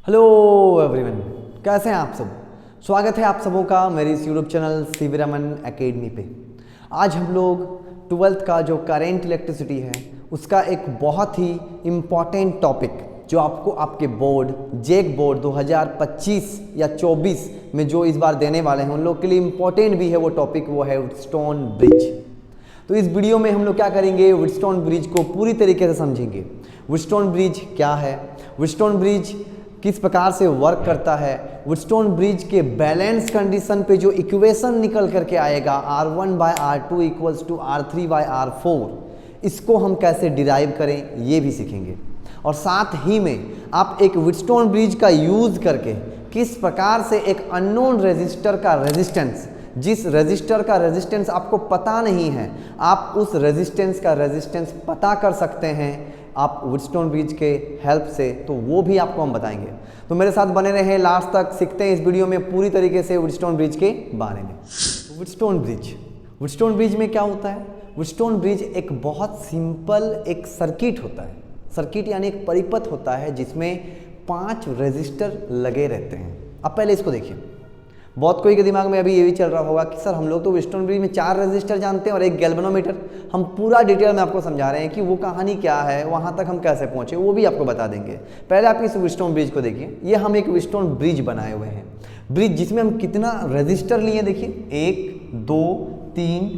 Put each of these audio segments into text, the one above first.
Hello everyone, कैसे हैं आप सब। स्वागत है आप सबों का मेरे इस YouTube channel CV Raman academy पे। आज हम लोग 12th का जो करेंट इलेक्ट्रिसिटी है उसका एक बहुत ही इम्पॉर्टेंट टॉपिक जो आपको आपके बोर्ड जेक बोर्ड 2025 या 24 में जो इस बार देने वाले हैं उन लोग के लिए इम्पॉर्टेंट भी है। वो टॉपिक वो है वुडस्टोन ब्रिज। तो इस वीडियो में हम लोग क्या करेंगे, वुडस्टोन ब्रिज को पूरी तरीके से समझेंगे। वुडस्टोन ब्रिज क्या है, वुडस्टोन ब्रिज किस प्रकार से वर्क करता है, वुडस्टोन ब्रिज के बैलेंस कंडीशन पे जो इक्वेशन निकल करके आएगा R1/R2 इक्वल्स टू R3/R4, इसको हम कैसे डिराइव करें ये भी सीखेंगे। और साथ ही में आप एक वुडस्टोन ब्रिज का यूज़ करके किस प्रकार से एक अननोन रेजिस्टर का रेजिस्टेंस, जिस रेजिस्टर का रेजिस्टेंस आपको पता नहीं है, आप उस रेजिस्टेंस का रेजिस्टेंस पता कर सकते हैं आप वुडस्टोन ब्रिज के हेल्प से। तो वो भी आपको हम बताएंगे। तो मेरे साथ बने रहें, लास्ट तक सीखते हैं इस वीडियो में पूरी तरीके से वुडस्टोन ब्रिज के बारे में। वुडस्टोन ब्रिज, वुडस्टोन ब्रिज में क्या होता है। वुडस्टोन ब्रिज एक बहुत सिंपल एक सर्किट होता है। सर्किट यानी एक परिपथ होता है जिसमें 5 रेजिस्टर लगे रहते हैं। अब पहले इसको देखिए, बहुत कोई के दिमाग में अभी ये भी चल रहा होगा कि सर हम लोग तो वुडस्टोन ब्रिज में 4 रेजिस्टर जानते हैं और एक गैल्वेनोमीटर। हम पूरा डिटेल में आपको समझा रहे हैं कि वो कहानी क्या है, वहाँ तक हम कैसे पहुँचे, वो भी आपको बता देंगे। पहले आप इस वुडस्टोन ब्रिज को देखिए। ये हम एक वुडस्टोन ब्रिज बनाए हुए हैं, ब्रिज जिसमें हम कितना रेजिस्टर लिए देखिए, 1 2 3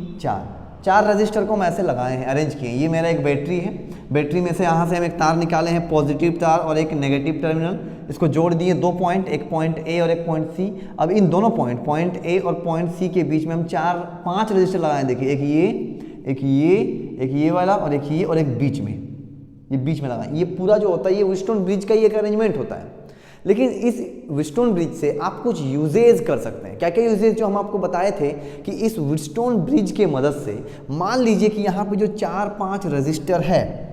4 रजिस्टर को हम ऐसे लगाए हैं, अरेंज किए। ये मेरा एक बैटरी है, बैटरी में से यहाँ से हम एक तार निकाले हैं, पॉजिटिव तार और एक नेगेटिव टर्मिनल। इसको जोड़ दिए 2 पॉइंट, एक पॉइंट ए और एक पॉइंट सी। अब इन दोनों पॉइंट ए और पॉइंट सी के बीच में हम 5 रजिस्टर लगाए। देखिए एक ये वाला और एक ये और एक बीच में, ये बीच में लगाए। ये पूरा जो होता है ये वुडस्टोन ब्रिज का ही एक अरेंजमेंट होता है। लेकिन इस वुडस्टोन ब्रिज से आप कुछ यूजेज कर सकते हैं। क्या क्या यूजेज जो हम आपको बताए थे कि इस वुडस्टोन ब्रिज के मदद से, मान लीजिए कि यहाँ पे जो 4-5 रजिस्टर है,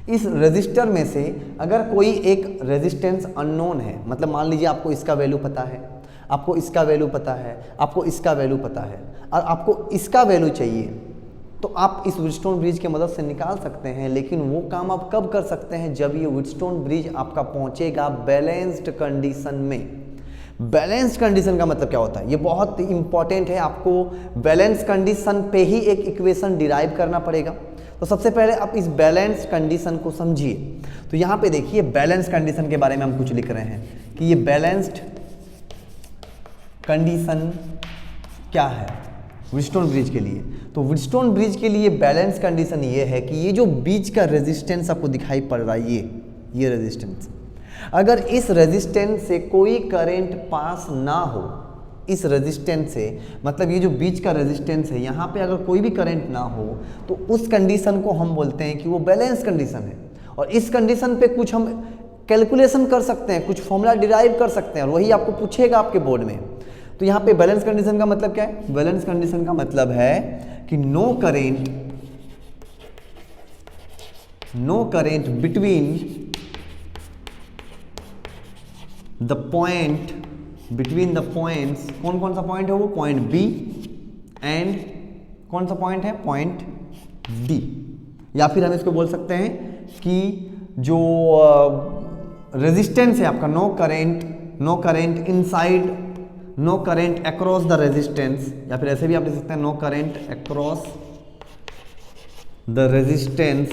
इस रजिस्टर में से अगर कोई एक रेजिस्टेंस अननोन है, मतलब मान लीजिए आपको इसका वैल्यू पता है, आपको इसका वैल्यू पता है, आपको इसका वैल्यू पता है और आपको इसका वैल्यू चाहिए, तो आप इस वुडस्टोन ब्रिज की मदद से निकाल सकते हैं। लेकिन वो काम आप कब कर सकते हैं, जब ये वुडस्टोन ब्रिज आपका पहुंचेगा बैलेंस्ड कंडीशन में। बैलेंस्ड कंडीशन का मतलब क्या होता है, ये बहुत इंपॉर्टेंट है। आपको बैलेंस कंडीशन पे ही एक इक्वेशन डिराइव करना पड़ेगा। तो सबसे पहले आप इस बैलेंस कंडीशन को समझिए। तो यहाँ पे देखिए बैलेंस कंडीशन के बारे में हम कुछ लिख रहे हैं कि ये बैलेंस्ड कंडीशन क्या है वुडस्टोन ब्रिज के लिए। तो वुडस्टोन ब्रिज के लिए बैलेंस कंडीशन ये है कि ये जो बीच का रेजिस्टेंस आपको दिखाई पड़ रहा है, ये रेजिस्टेंस, अगर इस रेजिस्टेंस से कोई करंट पास ना हो, इस रेजिस्टेंस से मतलब ये जो बीच का रेजिस्टेंस है, यहाँ पे अगर कोई भी करंट ना हो तो उस कंडीशन को हम बोलते हैं कि वो बैलेंस कंडीशन है। और इस कंडीशन पे कुछ हम कैलकुलेशन कर सकते हैं, कुछ फॉर्मूला डिराइव कर सकते हैं और वही आपको पूछेगा आपके बोर्ड में। तो यहाँ पे बैलेंस कंडीशन का मतलब क्या है, बैलेंस कंडीशन का मतलब है कि no current between the points, कौन सा पॉइंट है वो, पॉइंट बी एंड कौन सा पॉइंट है, पॉइंट डी। या फिर हम इसको बोल सकते हैं कि जो रेजिस्टेंस है आपका, no current inside, no current across the resistance, या फिर ऐसे भी आप लिख सकते हैं no current across the resistance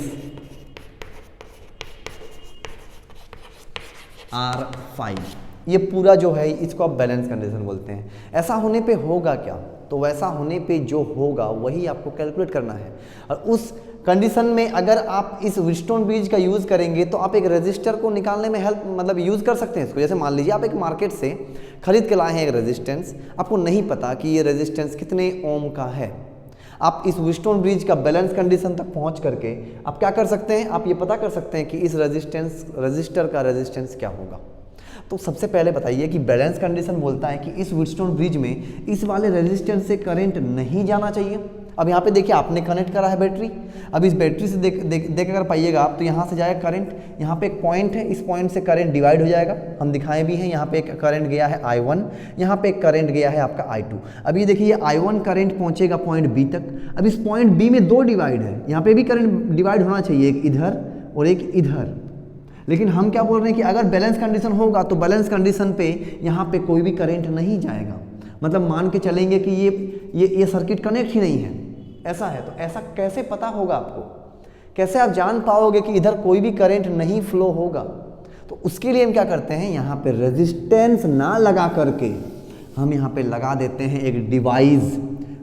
R5। ये पूरा जो है इसको आप बैलेंस कंडीशन बोलते हैं। ऐसा होने पे होगा क्या, तो वैसा होने पे जो होगा वही आपको कैलकुलेट करना है। और उस कंडीशन में अगर आप इस वुडस्टोन ब्रिज का यूज़ करेंगे तो आप एक रेजिस्टर को निकालने में हेल्प मतलब यूज़ कर सकते हैं इसको। जैसे मान लीजिए आप एक मार्केट से खरीद के लाए हैं एक रेजिस्टेंस, आपको नहीं पता कि ये रेजिस्टेंस कितने ओम का है। आप इस वुडस्टोन ब्रिज का बैलेंस कंडीशन तक पहुंच करके आप क्या कर सकते हैं, आप ये पता कर सकते हैं कि इस रजिस्टर का रेजिस्टेंस क्या होगा। तो सबसे पहले बताइए कि बैलेंस कंडीशन बोलता है कि इस वुडस्टोन ब्रिज में इस वाले रेजिस्टेंस से करंट नहीं जाना चाहिए। अब यहाँ पे देखिए आपने कनेक्ट करा है बैटरी। अब इस बैटरी से देख अगर पाइएगा आप तो यहाँ से जाएगा करंट, यहाँ पे एक पॉइंट है, इस पॉइंट से करंट डिवाइड हो जाएगा। हम दिखाए भी हैं, यहाँ पे एक करंट गया है I1, यहाँ पे एक करंट गया है आपका I2। अब ये देखिए I1 करंट पहुँचेगा पॉइंट बी तक। अब इस पॉइंट बी में 2 डिवाइड है, यहाँ पे भी करंट डिवाइड होना चाहिए, एक इधर और एक इधर। लेकिन हम क्या बोल रहे हैं कि अगर बैलेंस कंडीशन होगा तो बैलेंस कंडीशन पे यहाँ पे कोई भी करंट नहीं जाएगा, मतलब मान के चलेंगे कि ये सर्किट कनेक्ट ही नहीं है, ऐसा है। तो ऐसा कैसे पता होगा आपको, कैसे आप जान पाओगे कि इधर कोई भी करंट नहीं फ्लो होगा? तो उसके लिए हम क्या करते हैं, यहाँ पे रेजिस्टेंस ना लगा करके हम यहाँ पे लगा देते हैं एक डिवाइस,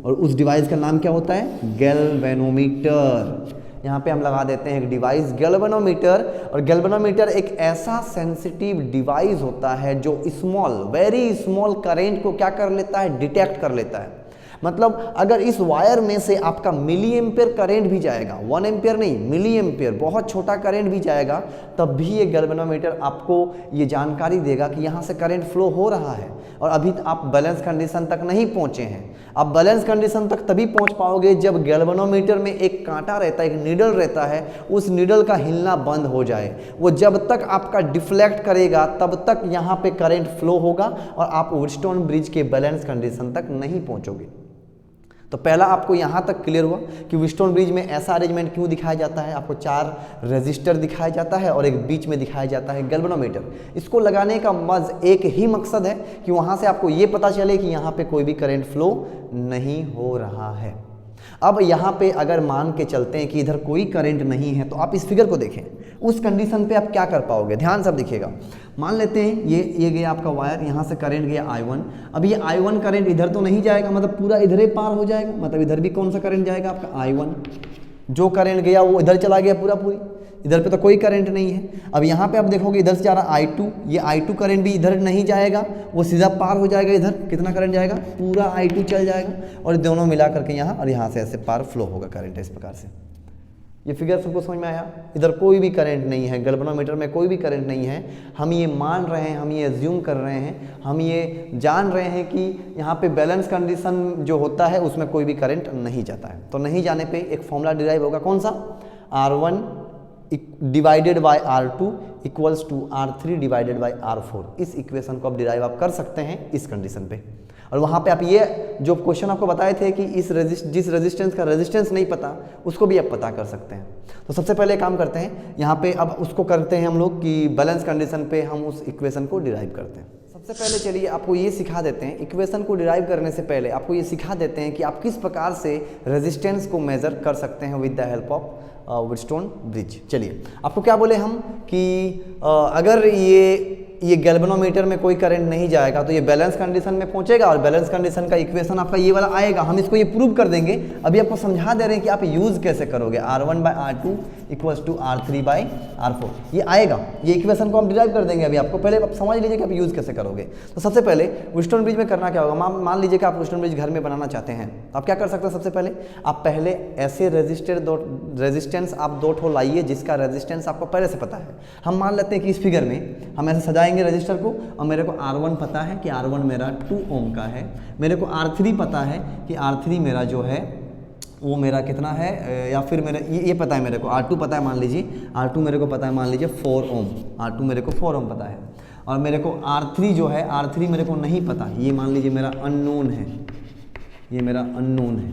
और उस डिवाइस का नाम क्या होता है, गैल्वेनोमीटर। यहाँ पे हम लगा देते हैं एक डिवाइस गैल्वेनोमीटर, और गैल्वेनोमीटर एक ऐसा सेंसिटिव डिवाइस होता है जो स्मॉल, वेरी स्मॉल करंट को क्या कर लेता है, डिटेक्ट कर लेता है। मतलब अगर इस वायर में से आपका मिली एम्पियर करंट भी जाएगा, 1 एम्पियर नहीं, मिली एम्पियर, बहुत छोटा करंट भी जाएगा, तब भी ये गैल्वेनोमीटर आपको ये जानकारी देगा कि यहाँ से करंट फ्लो हो रहा है, और अभी आप बैलेंस कंडीशन तक नहीं पहुँचे हैं। आप बैलेंस कंडीशन तक तभी पहुँच पाओगे जब गैल्वेनोमीटर में एक कांटा रहता है, एक नीडल रहता है, उस नीडल का हिलना बंद हो जाए। वो जब तक आपका डिफ्लेक्ट करेगा तब तक यहाँ पे करंट फ्लो होगा, और आप व्हीटस्टोन ब्रिज के बैलेंस कंडीशन तक नहीं पहुँचोगे। तो पहला आपको यहाँ तक क्लियर हुआ कि व्हीटस्टोन ब्रिज में ऐसा अरेंजमेंट क्यों दिखाया जाता है, आपको 4 रेजिस्टर दिखाया जाता है और एक बीच में दिखाया जाता है गैल्वेनोमीटर। इसको लगाने का एक ही मकसद है कि वहाँ से आपको ये पता चले कि यहाँ पे कोई भी करंट फ्लो नहीं हो रहा है। अब यहाँ पे अगर मान के चलते हैं कि इधर कोई करंट नहीं है, तो आप इस फिगर को देखें, उस कंडीशन पे आप क्या कर पाओगे, ध्यान से देखिएगा। मान लेते हैं ये गया आपका वायर, यहाँ से करंट गया I1। अब ये I1 करंट इधर तो नहीं जाएगा, मतलब पूरा इधर ही पार हो जाएगा, मतलब इधर भी कौन सा करंट जाएगा आपका I1। जो करंट गया वो इधर चला गया पूरी, इधर पे तो कोई करंट नहीं है। अब यहाँ पे आप देखोगे इधर से जा रहा I2, ये I2 करंट भी इधर नहीं जाएगा, वो सीधा पार हो जाएगा इधर, कितना करंट जाएगा, पूरा I2 चल जाएगा, और दोनों मिला करके यहाँ और यहाँ से ऐसे पार फ्लो होगा करंट इस प्रकार से। ये फिगर सबको समझ में आया? इधर कोई भी करंट नहीं है, गैल्वेनोमीटर में कोई भी करंट नहीं है। हम ये मान रहे हैं, हम ये एज्यूम कर रहे हैं, हम ये जान रहे हैं कि यहाँ पे बैलेंस कंडीशन जो होता है उसमें कोई भी करंट नहीं जाता है। तो नहीं जाने पे एक फॉर्मूला डिराइव होगा, कौन सा, R1 divided by R2 equals to R3 divided by R4। इस इक्वेशन को आप डिराइव आप कर सकते हैं इस कंडीशन पे। और वहाँ पे आप ये जो क्वेश्चन आपको बताए थे कि जिस रेजिस्टेंस का रेजिस्टेंस नहीं पता उसको भी आप पता कर सकते हैं। तो सबसे पहले काम करते हैं यहाँ पे, अब उसको करते हैं हम लोग कि बैलेंस कंडीशन पे हम उस इक्वेशन को डिराइव करते हैं। सबसे पहले चलिए आपको ये सिखा देते हैं, इक्वेशन को डिराइव करने से पहले आपको ये सिखा देते हैं कि आप किस प्रकार से रेजिस्टेंस को मेजर कर सकते हैं with the help of Wheatstone bridge. चलिए आपको क्या बोले हम कि अगर ये गैल्वेनोमीटर में कोई करंट नहीं जाएगा तो ये बैलेंस कंडीशन में पहुंचेगा, और बैलेंस कंडीशन का इक्वेशन आपका ये वाला आएगा। हम इसको ये प्रूव कर देंगे, अभी आपको समझा दे रहे हैं कि आप यूज़ कैसे करोगे। R1 by R2 equals to R3 by R4 ये आएगा, ये इक्वेशन को हम डिराइव कर देंगे अभी आपको। पहले आप समझ लीजिए कि आप यूज़ कैसे करोगे। तो सबसे पहले व्हीटस्टोन ब्रिज में करना क्या होगा, मान लीजिए कि आप व्हीटस्टोन ब्रिज घर में बनाना चाहते हैं, तो आप क्या कर सकते हैं, सबसे पहले आप पहले ऐसे रेजिस्टेंस आप 2 ठो लाइए जिसका रेजिस्टेंस आपको पहले से पता है। हम मान लेते हैं कि इस फिगर में हम ऐसे सजाएंगे रजिस्टर को, और मेरे को R1 पता है कि R1 मेरा 2 ओम का है, मेरे को R3 पता है कि R3 मेरा जो है वो मेरा कितना है, या फिर मेरा ये पता है मेरे को, R2 पता है मान लीजिए, R2 मेरे को पता है मान लीजिए 4 ओम, R2 मेरे को 4 ओम पता है, और मेरे को R3 जो है, R3 मेरे को नहीं पता, ये मान लीजिए मेरा अननोन है, ये मेरा अननोन है,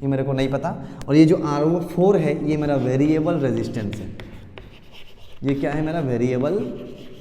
ये मेरे को नहीं पता। और ये जो R4 है ये मेरा वेरिएबल रेजिस्टेंस है। ये क्या है, मेरा वेरिएबल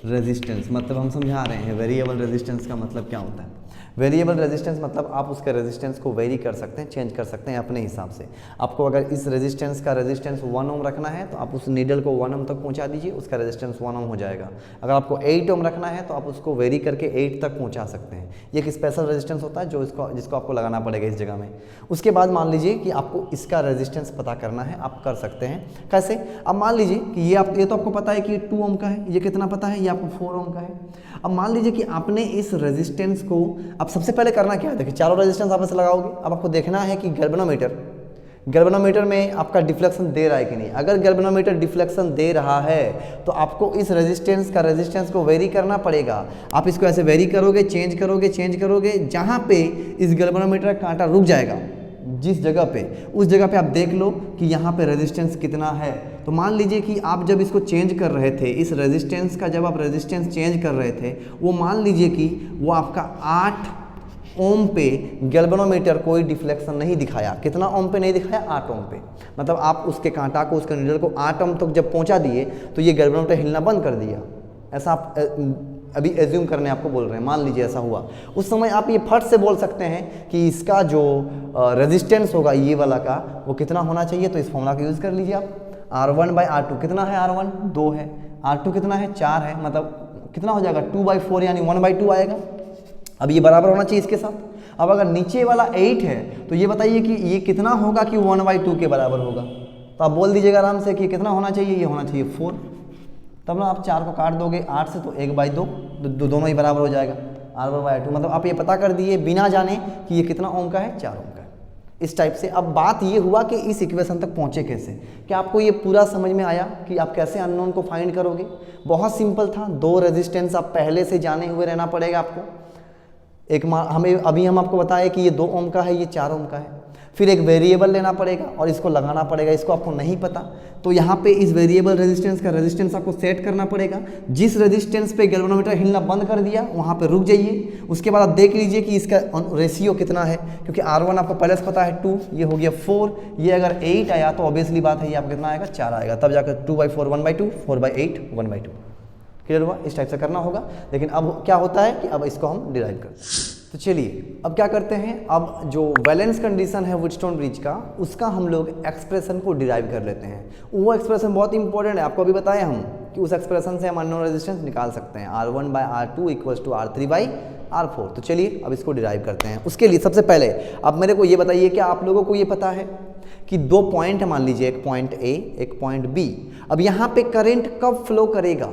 रेजिस्टेंस, मतलब हम समझा रहे हैं वेरिएबल रेजिस्टेंस का मतलब क्या होता है। वेरिएबल रेजिस्टेंस मतलब आप उसके रेजिस्टेंस को वेरी कर सकते हैं, चेंज कर सकते हैं अपने हिसाब से। आपको अगर इस रेजिस्टेंस का रेजिस्टेंस 1 ओम रखना है तो आप उस नीडल को 1 ओम तक पहुंचा दीजिए, उसका रेजिस्टेंस 1 ओम हो जाएगा। अगर आपको 8 ओम रखना है तो आप उसको वेरी करके 8 तक पहुंचा सकते हैं। ये एक स्पेशल रेजिस्टेंस होता है जिसको आपको लगाना पड़ेगा इस जगह में। उसके बाद मान लीजिए कि आपको इसका रेजिस्टेंस पता करना है, आप कर सकते हैं। कैसे, अब मान लीजिए कि ये तो आपको पता है कि 2 ओम का है, ये कितना पता है, ये आपको 4 ओम का है। अब मान लीजिए कि आपने इस रेजिस्टेंस को, अब सबसे पहले करना क्या है, देखिए चारों रेजिस्टेंस आप ऐसे लगाओगे। अब आपको देखना है कि गैल्वेनोमीटर में आपका डिफ्लेक्शन दे रहा है कि नहीं। अगर गैल्वेनोमीटर डिफ्लेक्शन दे रहा है तो आपको इस रेजिस्टेंस को वेरी करना पड़ेगा। आप इसको ऐसे वेरी करोगे, चेंज करोगे, जहाँ पे इस गैल्वेनोमीटर का कांटा रुक जाएगा, जिस जगह पे, उस जगह पे आप देख लो कि यहाँ पे रेजिस्टेंस कितना है। तो मान लीजिए कि आप जब इसको चेंज कर रहे थे, इस रेजिस्टेंस का जब आप रेजिस्टेंस चेंज कर रहे थे, वो मान लीजिए कि वो आपका 8 ओम पे गैल्वेनोमीटर कोई डिफ्लेक्शन नहीं दिखाया। कितना ओम पे नहीं दिखाया? 8 ओम पे। मतलब आप उसके कांटा को, उसके नीडल को 8 ओम तक जब पहुंचा दिए तो ये गैल्वेनोमीटर हिलना बंद कर दिया। ऐसा आप अभी एज्यूम करने आपको बोल रहे हैं, मान लीजिए ऐसा हुआ। उस समय आप ये फट से बोल सकते हैं कि इसका जो रेजिस्टेंस होगा ये वाला का, वो कितना होना चाहिए। तो इस फॉर्मूला का यूज़ कर लीजिए आप। R1/R2 कितना है? R1 2 है, R2 कितना है? 4 है। मतलब कितना हो जाएगा? 2/4 यानी 1/2 आएगा। अब ये बराबर होना चाहिए इसके साथ। अब अगर नीचे वाला 8 है तो ये बताइए कि ये कितना होगा कि 1/2 के बराबर होगा। तो आप बोल दीजिएगा आराम से कि कितना होना चाहिए? ये होना चाहिए 4। तब ना आप 4 को काट दोगे 8 से तो 1/2, दोनों ही बराबर हो जाएगा R1/2। मतलब आप ये पता कर दिए बिना जाने कि ये कितना ओम का है? 4 ओम का है। इस टाइप से। अब बात ये हुआ कि इस इक्वेशन तक पहुँचे कैसे। क्या आपको ये पूरा समझ में आया कि आप कैसे अननोन को फाइंड करोगे? बहुत सिंपल था। 2 रेजिस्टेंस आप पहले से जाने हुए रहना पड़ेगा आपको। एक अभी हम आपको बताएं कि ये 2 ओम का है, ये 4 ओम का है। फिर एक वेरिएबल लेना पड़ेगा और इसको लगाना पड़ेगा। इसको आपको नहीं पता तो यहाँ पे इस वेरिएबल रेजिस्टेंस का रेजिस्टेंस आपको सेट करना पड़ेगा। जिस रेजिस्टेंस पे गैल्वेनोमीटर हिलना बंद कर दिया वहाँ पे रुक जाइए। उसके बाद आप देख लीजिए कि इसका रेशियो कितना है, क्योंकि R1 आपको पहले से पता है 2, ये हो गया 4। ये अगर 8 आया तो ऑब्वियसली बात है ये आपका कितना आएगा? 4 आएगा। तब जाकर 2/4 1/2, 4/8 1/2। क्लियर हुआ? इस टाइप से करना होगा। लेकिन अब क्या होता है कि अब इसको हम डिराइव करते हैं। तो चलिए अब क्या करते हैं, अब जो वैलेंस कंडीशन है व्हीटस्टोन ब्रिज का, उसका हम लोग एक्सप्रेशन को डिराइव कर लेते हैं। वो एक्सप्रेशन बहुत इंपॉर्टेंट है, आपको अभी बताया हम कि उस एक्सप्रेशन से हम अननोन रेजिस्टेंस निकाल सकते हैं। R1/R2 = R3/R4। तो चलिए अब इसको डिराइव करते हैं। उसके लिए सबसे पहले अब मेरे को ये बताइए कि आप लोगों को ये पता है कि 2 पॉइंट मान लीजिए, एक पॉइंट A एक पॉइंट B। अब यहाँ पे करंट कब फ्लो करेगा?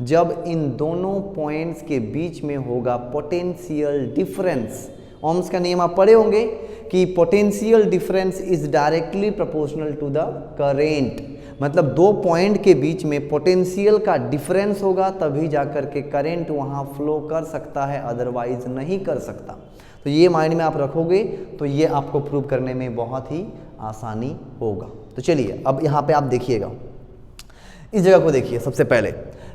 जब इन दोनों पॉइंट्स के बीच में होगा पोटेंशियल डिफरेंस। ओम्स का नियम आप पढ़े होंगे कि potential difference is directly proportional to the current. मतलब 2 पॉइंट के बीच में पोटेंशियल का डिफरेंस होगा तभी जाकर के करंट वहाँ फ्लो कर सकता है, अदरवाइज नहीं कर सकता। तो ये माइंड में आप रखोगे तो ये आपको प्रूव करने में बहुत ही आसानी होगा। तो चलिए अब यहाँ पे आप देखिएगा, इस जगह को देखिए सबसे पहले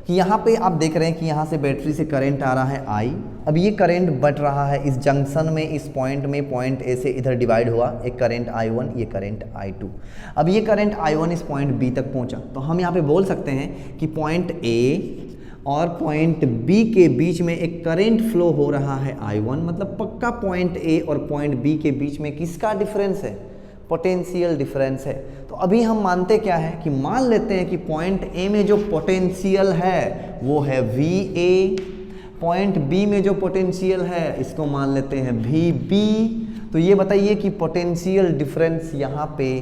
कि यहाँ पे आप देख रहे हैं कि यहाँ से बैटरी से करंट आ रहा है I। अब ये करंट बट रहा है इस जंक्शन में, इस पॉइंट में, पॉइंट A से इधर डिवाइड हुआ, एक करंट I1, ये करंट I2। अब ये करंट I1 इस पॉइंट B तक पहुँचा तो हम यहाँ पे बोल सकते हैं कि पॉइंट A और पॉइंट B के बीच में एक करंट फ्लो हो रहा है I1। मतलब पक्का पॉइंट A और पॉइंट B के बीच में किसका डिफरेंस है? पोटेंशियल डिफरेंस है। तो अभी हम मानते क्या है कि मान लेते हैं कि पॉइंट A में जो पोटेंशियल है वो है VA, पॉइंट B में जो पोटेंशियल है इसको मान लेते हैं VB। तो ये बताइए कि पोटेंशियल डिफरेंस यहाँ पे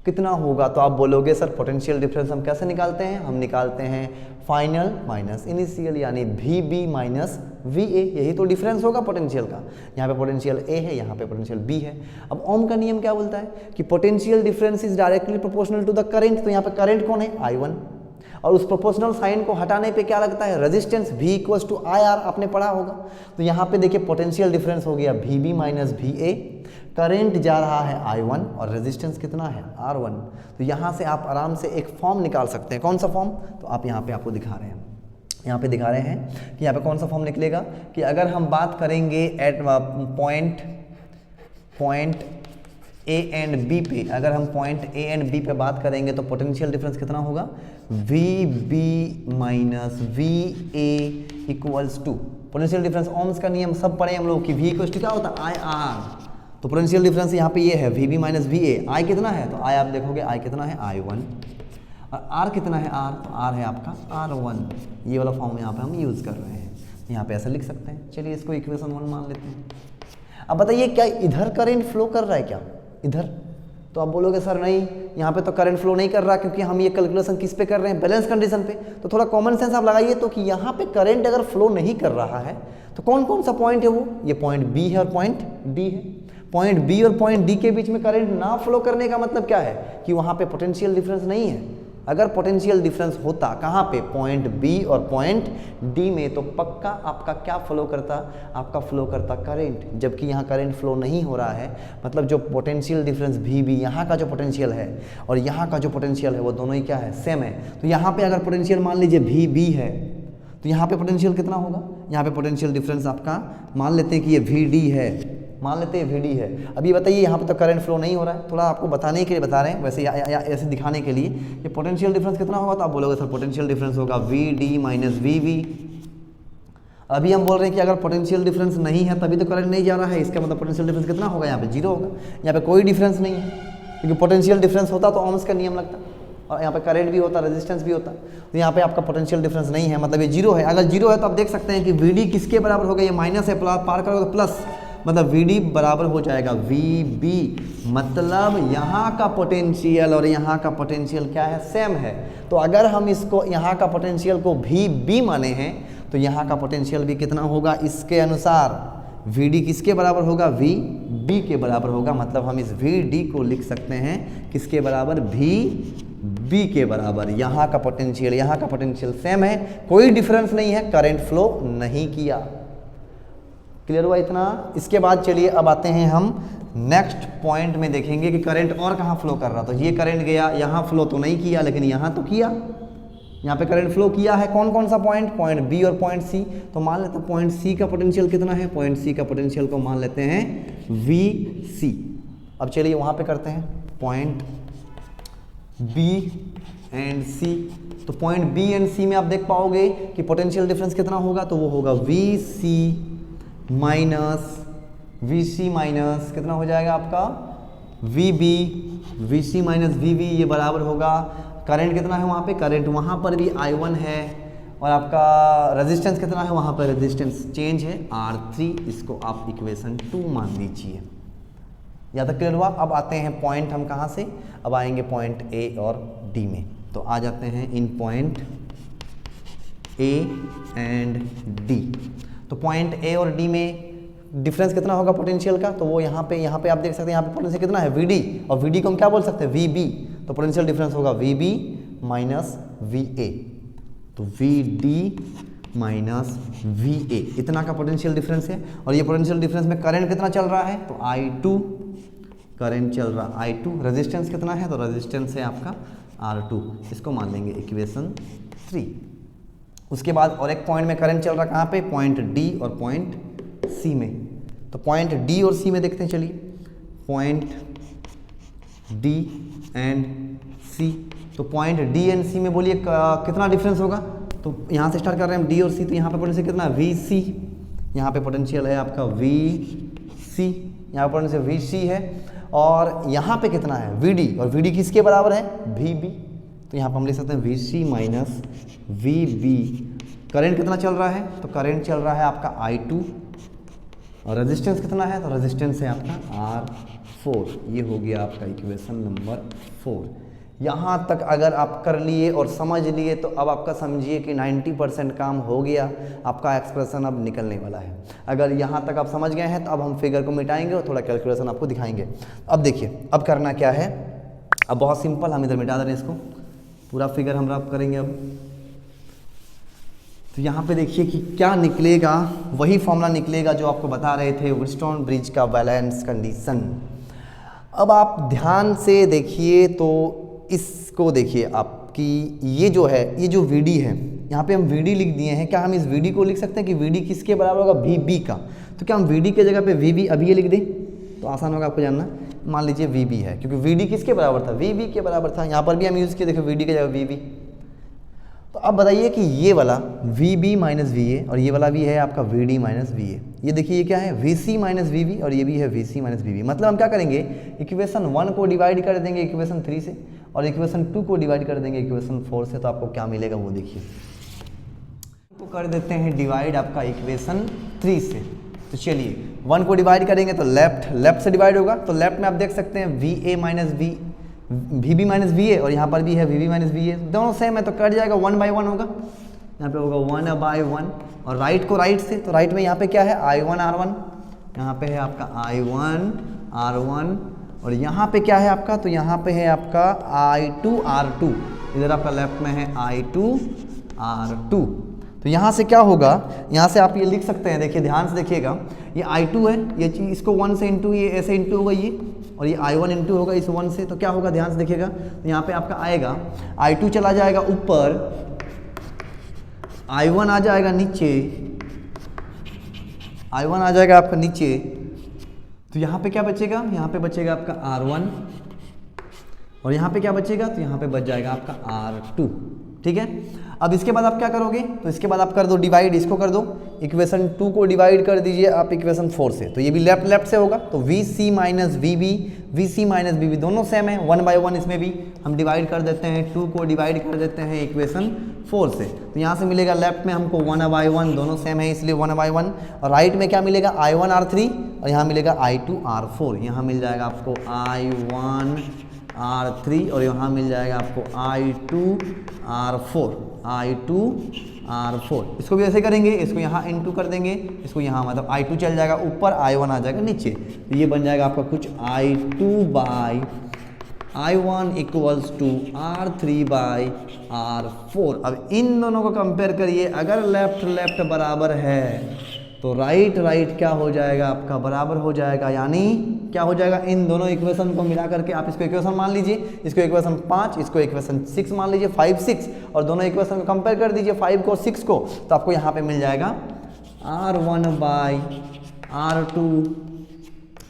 कितना होगा? तो आप बोलोगे सर पोटेंशियल डिफरेंस हम कैसे निकालते हैं? हम निकालते हैं फाइनल माइनस इनिशियल, यानी VB माइनस VA। यही तो डिफरेंस होगा पोटेंशियल का। यहाँ पे पोटेंशियल A है, यहाँ पे पोटेंशियल B है। अब ओम का नियम क्या बोलता है कि potential difference is directly proportional to the current. तो यहाँ पे करंट कौन है? I1। और उस प्रोपोर्शनल साइन को हटाने पे क्या लगता है? रेजिस्टेंस V = IR, आपने पढ़ा होगा। तो यहाँ पे देखिए पोटेंशियल डिफरेंस हो गया VB माइनस VA, करंट जा रहा है I1 और रेजिस्टेंस कितना है? R1। तो यहाँ से आप आराम से एक फॉर्म निकाल सकते हैं। कौन सा फॉर्म? तो आप यहाँ पे आपको दिखा रहे हैं, यहाँ पे दिखा रहे हैं कि यहाँ पे कौन सा फॉर्म निकलेगा कि अगर हम बात करेंगे at point A and B पे, अगर हम पॉइंट A एंड B पे बात करेंगे तो पोटेंशियल डिफरेंस कितना होगा? VB minus VA = potential difference Ohm's का नियम सब पढ़े हम लोग कि V = क्या होता है? IR। तो पोटेंशियल डिफरेंस यहाँ पे ये है VB माइनस VA। I कितना है? तो I आप देखोगे I कितना है? I1। और R कितना है? R, तो R है आपका R1। ये वाला फॉर्म यहाँ पे हम यूज़ कर रहे हैं, यहाँ पे ऐसा लिख सकते हैं। चलिए इसको इक्वेशन 1 मान लेते हैं। अब बताइए क्या इधर करंट फ्लो कर रहा है क्या? इधर? तो आप बोलोगे सर नहीं, यहाँ पे तो करंट फ्लो नहीं कर रहा, क्योंकि हम ये कैलकुलेशन किस पे कर रहे हैं? बैलेंस कंडीशन पे। तो थोड़ा कॉमन सेंस आप लगाइए तो कि यहाँ पे करंट अगर फ्लो नहीं कर रहा है तो कौन कौन सा पॉइंट है वो? ये पॉइंट B है और पॉइंट D है। पॉइंट B और पॉइंट D के बीच में करंट ना फ्लो करने का मतलब क्या है? कि वहाँ पे पोटेंशियल डिफरेंस नहीं है। अगर पोटेंशियल डिफरेंस होता कहाँ पे? पॉइंट B और पॉइंट D में, तो पक्का आपका क्या फ्लो करता? आपका फ्लो करता करंट। जबकि यहाँ करंट फ्लो नहीं हो रहा है, मतलब जो पोटेंशियल डिफरेंस VB, यहाँ का जो पोटेंशियल है और यहाँ का जो पोटेंशियल है वो दोनों ही क्या है? सेम है। तो यहाँ पे अगर पोटेंशियल मान लीजिए VB है तो यहाँ पे पोटेंशियल कितना होगा, यहाँ पे पोटेंशियल डिफरेंस आपका मान लेते हैं कि ये VD है, मान लेते हैं VD है। अभी बताइए यहाँ पे तो करंट फ्लो नहीं हो रहा है, थोड़ा आपको बताने के लिए बता रहे हैं, वैसे या ऐसे दिखाने के लिए कि पोटेंशियल डिफरेंस कितना होगा, तो आप बोलोगे सर पोटेंशियल डिफरेंस होगा VD माइनस VB। अभी हम बोल रहे हैं कि अगर पोटेंशियल डिफरेंस नहीं है तभी तो करंट नहीं जा रहा है, इसका मतलब पोटेंशियल डिफरेंस कितना होगा, यहाँ पे 0 होगा, यहाँ पे कोई डिफरेंस नहीं है, क्योंकि पोटेंशियल डिफरेंस होता तो ओम्स का नियम लगता और यहाँ पे करंट भी होता, रेजिस्टेंस भी होता, तो यहाँ पे आपका पोटेंशियल डिफरेंस नहीं है, मतलब ये 0 है। अगर 0 है तो आप देख सकते हैं कि VD किसके बराबर होगा, ये माइनस है, पार करोगे तो प्लस, मतलब VD बराबर हो जाएगा VB, मतलब यहाँ का पोटेंशियल और यहाँ का पोटेंशियल क्या है, सेम है। तो अगर हम इसको यहाँ का पोटेंशियल को VB माने हैं तो यहाँ का पोटेंशियल भी कितना होगा, इसके अनुसार VD किसके बराबर होगा, VB के बराबर होगा, मतलब हम इस VD को लिख सकते हैं किसके बराबर, VB के बराबर। यहाँ का पोटेंशियल सेम है, कोई डिफरेंस नहीं है, करंट फ्लो नहीं किया। क्लियर हुआ इतना। इसके बाद चलिए अब आते हैं हम नेक्स्ट पॉइंट में, देखेंगे कि करंट और कहाँ फ्लो कर रहा। तो ये करंट गया यहाँ, फ्लो तो नहीं किया, लेकिन यहाँ तो किया, यहाँ पे करंट फ्लो किया है। कौन कौन सा पॉइंट, पॉइंट बी और पॉइंट सी। तो मान लेते हैं पॉइंट सी का पोटेंशियल कितना है, पॉइंट सी का पोटेंशियल को मान लेते हैं VC। अब चलिए वहाँ पे करते हैं पॉइंट बी एंड सी। तो पॉइंट बी एंड सी में आप देख पाओगे कि पोटेंशियल डिफरेंस कितना होगा, तो वो होगा VC माइनस कितना हो जाएगा आपका VB, VC माइनस VB, ये बराबर होगा, करंट कितना है वहाँ पे, करंट वहाँ पर भी I1 है, और आपका रेजिस्टेंस कितना है वहाँ पर, रेजिस्टेंस चेंज है R3, इसको आप इक्वेशन 2 मान लीजिए। यहाँ तक क्लियर हुआ। अब आते हैं पॉइंट हम कहाँ से, अब आएंगे पॉइंट A और D में। तो आ जाते हैं इन पॉइंट A एंड D। तो पॉइंट A और D में डिफरेंस कितना होगा पोटेंशियल का, तो वो यहाँ पे आप देख सकते हैं, यहाँ पे पोटेंशियल कितना है VD, और VD को हम क्या बोल सकते हैं, VB। तो पोटेंशियल डिफरेंस होगा VB माइनस VA, तो VD माइनस VA, इतना का पोटेंशियल डिफरेंस है। और ये पोटेंशियल डिफरेंस में करंट कितना चल रहा है, तो I2 करंट चल रहा, I2 रेजिस्टेंस कितना है, तो रेजिस्टेंस है आपका R2, इसको मान लेंगे इक्वेशन 3। उसके बाद और एक पॉइंट में करंट चल रहा कहाँ पे, पॉइंट D और पॉइंट C में। तो पॉइंट D और C में देखते हैं, चलिए पॉइंट D एंड C। तो पॉइंट D एंड C में बोलिए कितना डिफरेंस होगा, तो यहाँ से स्टार्ट कर रहे हैं हम D और C। तो यहाँ पे पोटेंशियल कितना VC, यहाँ पे पोटेंशियल है आपका VC, यहाँ पे पोटेंशियल VC है, और यहाँ पे कितना है VD, और VD किसके बराबर है, VB। तो यहाँ पर हम लिख सकते हैं VC माइनस VB। करंट कितना चल रहा है, तो करंट चल रहा है आपका I2, और रेजिस्टेंस कितना है, तो रेजिस्टेंस है आपका R4। ये हो गया आपका इक्वेशन नंबर 4। यहाँ तक अगर आप कर लिए और समझ लिए तो अब आपका समझिए कि 90% काम हो गया, आपका एक्सप्रेशन अब निकलने वाला है। अगर यहाँ तक आप समझ गए हैं तो अब हम फिगर को मिटाएंगे और थोड़ा कैलकुलेशन आपको दिखाएंगे। अब देखिए अब करना क्या है, अब बहुत सिंपल, हम इधर मिटा दे रहे हैं इसको, पूरा फिगर हम रब करेंगे। अब तो यहाँ पे देखिए कि क्या निकलेगा, वही फॉर्मूला निकलेगा जो आपको बता रहे थे, व्हीटस्टोन ब्रिज का बैलेंस कंडीशन। अब आप ध्यान से देखिए, तो इसको देखिए आपकी ये जो है, ये जो VD है, यहाँ पे हम VD लिख दिए हैं। क्या हम इस VD को लिख सकते हैं कि VD किसके बराबर होगा, VB का। तो क्या हम VD के जगह पे VB अभी ये लिख दें तो आसान होगा आपको जानना। मान लीजिए VB है, क्योंकि VD किसके बराबर था, VB के बराबर था। यहाँ पर भी हम यूज़ किए, देखो VD के जगह VB। तो अब बताइए कि ये वाला VB माइनस VA और ये वाला भी है आपका VD माइनस VA। ये देखिए ये क्या है, VC माइनस VB और ये भी है VC माइनस VB। मतलब हम क्या करेंगे, इक्वेशन 1 को डिवाइड कर देंगे इक्वेशन 3 से, और इक्वेशन 2 को डिवाइड कर देंगे इक्वेशन 4 से। तो आपको क्या मिलेगा वो देखिए, तो कर देते हैं डिवाइड आपका इक्वेशन 3 से। तो चलिए 1 को डिवाइड करेंगे तो लेफ्ट से डिवाइड होगा। तो लेफ्ट में आप देख सकते हैं VA minus VB minus VA, और यहाँ पर भी है VB माइनस VA, दोनों सेम है तो कट जाएगा, 1 बाई 1 होगा। यहाँ पे होगा 1 बाई 1, और राइट को राइट से, तो राइट में यहाँ पे क्या है I1 R1, यहाँ पे है आपका I1 R1, और यहाँ पे क्या है आपका, तो यहाँ पे है आपका I2 R2, इधर आपका लेफ्ट में है I2 R2। तो यहाँ से क्या होगा, यहाँ से आप ये लिख सकते हैं, देखिए ध्यान से देखिएगा, ये I2 है, ये चीज़ इसको 1 से इंटू, ये ऐसे इंटू होगा ये, और ये I1 इंटू होगा इस 1 से। तो क्या होगा ध्यान से देखिएगा, तो यहाँ पे आपका आएगा I2 चला जाएगा ऊपर, I1 आ जाएगा नीचे, I1 आ जाएगा आपका नीचे, तो यहाँ पे क्या बचेगा, यहाँ पे बचेगा आपका R1 और यहाँ पे क्या बचेगा, तो यहाँ पे बच जाएगा आपका R2। ठीक है, अब इसके बाद आप क्या करोगे, तो इसके बाद आप कर दो डिवाइड, इसको कर दो, इक्वेशन 2 को डिवाइड कर दीजिए आप इक्वेशन 4 से, तो ये भी लेफ्ट लेफ्ट से होगा, तो VC minus VB, VC minus BB दोनों सेम है, 1 बाई 1 इसमें भी हम डिवाइड कर देते हैं, 2 को डिवाइड कर देते हैं इक्वेशन 4 से, तो यहाँ से मिलेगा लेफ्ट में हमको 1 बाई 1, दोनों सेम है इसलिए 1 बाई 1, और राइट में क्या मिलेगा I1 R3 और यहाँ मिलेगा I2 R4, यहाँ मिल जाएगा आपको I1 R3 और यहाँ मिल जाएगा आपको I2 R4, इसको भी ऐसे करेंगे, इसको यहाँ इनटू कर देंगे, इसको यहाँ मतलब I2 चल जाएगा ऊपर, I1 आ जाएगा नीचे, तो ये बन जाएगा आपका कुछ I2 by I1 equals to R3 by R4। अब इन दोनों को कंपेयर करिए, अगर लेफ्ट लेफ्ट बराबर है तो राइट राइट क्या हो जाएगा आपका, बराबर हो जाएगा, यानी क्या हो जाएगा, इन दोनों इक्वेशन को मिला करके आप इसको इक्वेशन मान लीजिए, इसको इक्वेशन 5, इसको इक्वेशन 6 मान लीजिए, 5 6, और दोनों इक्वेशन को कंपेयर कर दीजिए 5 को 6 को, तो आपको यहाँ पे मिल जाएगा R1 by R2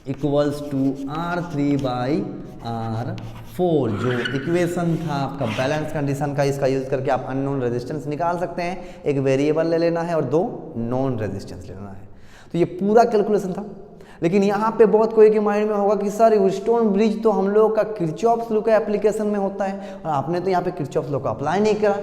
equals to R3 by R4, जो इक्वेशन था आपका बैलेंस कंडीशन का, इसका यूज करके आप अननोन रेजिस्टेंस निकाल सकते हैं, एक वेरिएबल ले लेना है और 2 नॉन रेजिस्टेंस लेना है। तो ये पूरा कैलकुलेशन था, लेकिन यहाँ पे बहुत कोई के माइंड में होगा कि सर व्हीटस्टोन ब्रिज तो हम लोग का किरचॉफ्स लॉ का एप्लीकेशन में होता है और आपने तो यहाँ पे किरचॉफ्स लॉ का अप्लाई नहीं करा,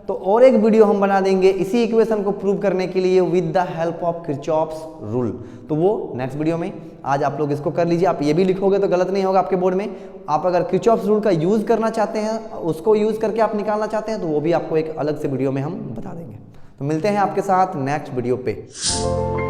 तो और एक वीडियो हम बना देंगे इसी इक्वेशन को प्रूव करने के लिए with the help of Kirchhoff's rule, तो वो नेक्स्ट वीडियो में। आज आप लोग इसको कर लीजिए, आप ये भी लिखोगे तो गलत नहीं होगा आपके बोर्ड में। आप अगर किरचॉफ्स रूल का यूज़ करना चाहते हैं, उसको यूज़ करके आप निकालना चाहते हैं, तो वो भी आपको एक अलग से वीडियो में हम बता देंगे। तो मिलते हैं आपके साथ नेक्स्ट वीडियो पे।